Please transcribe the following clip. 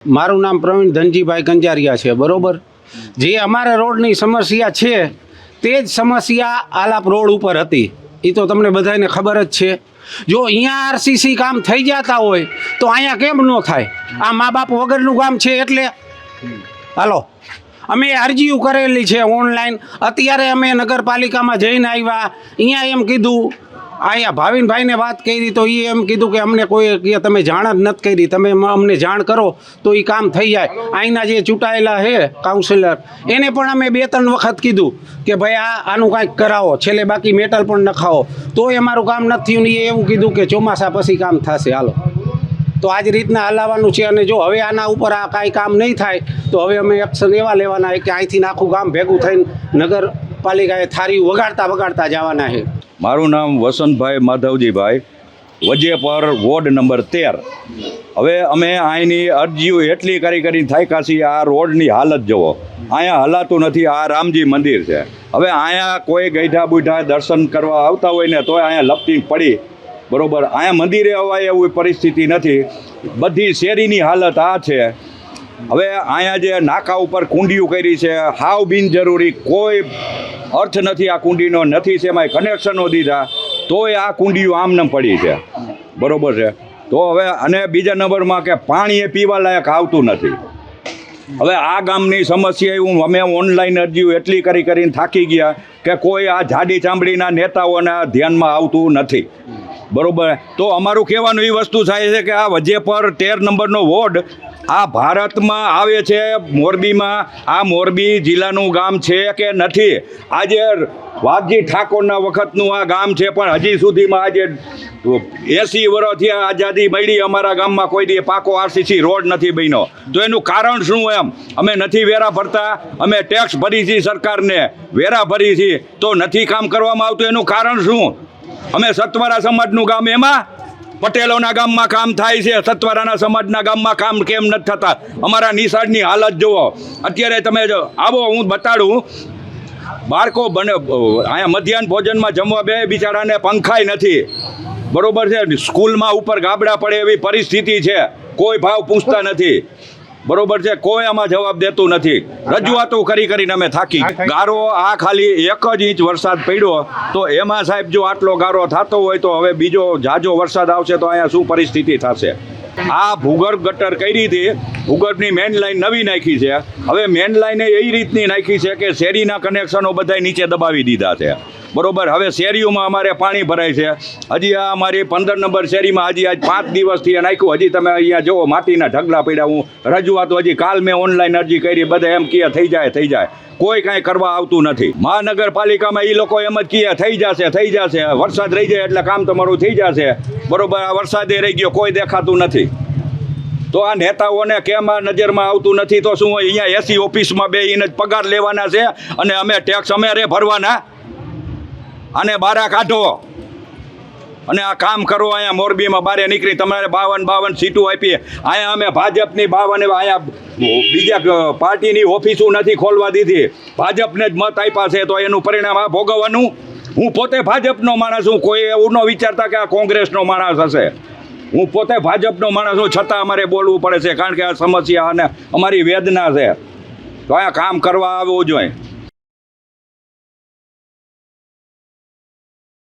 મારું નામ પ્રવીણ ધનજીભાઈ કંજારિયા છે. બરોબર, જે અમારા રોડની સમસ્યા છે તે જ સમસ્યા આલાપ રોડ ઉપર હતી. એ તો તમને બધાને ખબર જ છે. જો અહીંયા આરસીસી કામ થઈ જતા હોય તો અહીંયા કેમ ન થાય? આ મા બાપ વગરનું કામ છે. એટલે હાલો, અમે અરજીઓ કરેલી છે ઓનલાઈન. અત્યારે અમે નગરપાલિકામાં જઈને આવ્યા. અહીંયા એમ કીધું, અહીંયા ભાવિનભાઈને વાત કરી તો એ એમ કીધું કે અમને કોઈ કે તમે જાણ જ નથી કરી, તમે અમને જાણ કરો તો એ કામ થઈ જાય. અહીંના જે ચૂંટાયેલા છે કાઉન્સિલર, એને પણ અમે 2-3 વખત કીધું કે ભાઈ આનું કાંઈક કરાવો, છેલ્લે બાકી મેટલ પણ નખાવો, તોય અમારું કામ નથી થયું. ને એવું કીધું કે ચોમાસા પછી કામ થશે. હાલો, તો આ જ રીતના હલાવવાનું છે. અને જો હવે આના ઉપર આ કાંઈ કામ નહીં થાય તો હવે અમે એક્શન એવા લેવાના છે કે અહીંથી આખું ગામ ભેગું થઈને નગરપાલિકાએ થારી વગાડતા જવાના છે. મારું નામ વસંતભાઈ માધવજીભાઈ, વજેપર, વોર્ડ નંબર 13. હવે અમે અહીંની અરજીઓ એટલી કરીને થાક્યા છીએ. આ રોડની હાલત જુઓ, અહીંયા હલાતું નથી. આ રામજી મંદિર છે. હવે અહીંયા કોઈ ગઈઢા બુઢા દર્શન કરવા આવતા હોય ને તોય અહીંયા લપટી પડી. બરાબર, અહીંયા મંદિરે અવાય એવી પરિસ્થિતિ નથી. બધી શેરીની હાલત આ છે. હવે અહીંયા જે નાકા ઉપર કુંડીઓ કરી છે, હાવ બિનજરૂરી, કોઈ અર્થ નથી આ કુંડીનો. નથી છે એમાં કનેક્શનો દીધા તોય આ કુંડીઓ આમને પડી છે. બરાબર છે. તો હવે અને બીજા નંબરમાં કે પાણી એ પીવા લાયક આવતું નથી. હવે આ ગામની સમસ્યા અમે ઓનલાઈન અરજીઓ એટલી કરીને થાકી ગયા કે કોઈ આ જાડી ચામડીના નેતાઓના ધ્યાનમાં આવતું નથી. બરાબર, તો અમારું કહેવાનું એ વસ્તુ થાય છે કે આ વજેપર 13 નંબરનો વોર્ડ આ ભારતમાં આવે છે, મોરબીમાં. આ મોરબી જિલ્લાનું ગામ છે કે નથી? આજે વાઘજી ઠાકોરના વખતનું આ ગામ છે, પણ હજી સુધીમાં આજે 80 વર્ષથી આઝાદી મળી અમારા ગામમાં કોઈ દી પાકો આરસીસી રોડ નથી બન્યો. તો એનું કારણ શું? એમ અમે નથી વેરા ભરતા, અમે ટેક્સ ભરી છીએ, સરકારને વેરા ભરી છીએ, તો નથી કામ કરવામાં આવતું. એનું કારણ શું? અમે સતવારા સમાજનું ગામ, એમાં પટેલોના ગામમાં કામ થાય છે, સતવારાના સમાજના ગામમાં કામ કેમ નથી થતા? અમારા નિશાળની હાલત જુઓ. અત્યારે તમે આવો, હું બતાડું. બાળકો બને અહીંયા મધ્યાહન ભોજનમાં જમવા બે બિચારાને પંખાય નથી. બરોબર છે. સ્કૂલમાં ઉપર ગાબડા પડે એવી પરિસ્થિતિ છે. કોઈ ભાવ પૂછતા નથી. બરોબર છે. કોઈ આમાં જવાબ દેતું નથી. રજૂઆતો કરીને અમે થાકી. ગારો આ ખાલી 1 જ ઇંચ વરસાદ પડ્યો તો એમાં સાહેબ જો આટલો ગારો થતો હોય તો હવે બીજો જાજો વરસાદ આવશે તો અહીંયા શું પરિસ્થિતિ થશે? આ ભૂગર્ભ ગટર કરી હતી, ભૂગર્ભની મેન લાઈન નવી નાખી છે. હવે મેન લાઈન એ રીતની નાખી છે કે શેરીના કનેક્શનો બધા નીચે દબાવી દીધા છે. બરોબર, હવે શેરીઓમાં અમારે પાણી ભરાય છે. હજી આ અમારી 15 નંબર શેરીમાં હજી આજ 5 દિવસથી નાખ્યું. હજી તમે અહીંયા જુઓ, માટીના ઢગલા પડ્યા. હું રજૂઆતો હજી કાલ મેં ઓનલાઈન અરજી કરી, બધા એમ કહે થઈ જાય. કોઈ કાંઈ કરવા આવતું નથી. મહાનગરપાલિકામાં એ લોકો એમ જ કહે થઈ જશે. વરસાદ રહી જાય એટલે કામ તમારું થઈ જશે. બરોબર, આ વરસાદે રહી ગયો, કોઈ દેખાતું નથી. તો આ નેતાઓને કેમ આ નજરમાં આવતું નથી? તો શું અહીંયા એસી ઓફિસમાં બેસીને જ પગાર લેવાના છે અને અમે ટેક્સ અમે ભરવાના? અને બારા કાઢો અને આ કામ કરો. અહીંયા મોરબીમાં બારે નીકળી તમારે 52 સીટો આપીએ. અહીંયા અમે ભાજપની 52, અહીંયા બીજા પાર્ટીની ઓફિસો નથી ખોલવા દીધી. ભાજપને જ મત આપ્યા છે તો એનું પરિણામ આ ભોગવવાનું. હું પોતે ભાજપનો માણસ છું. કોઈ એવું ન વિચારતા કે આ કોંગ્રેસનો માણસ હશે. હું પોતે ભાજપનો માણસ છું, છતાં અમારે બોલવું પડે છે કારણ કે આ સમસ્યા અને અમારી વેદના છે. તો અહીંયા કામ કરવા આવવું જોઈએ.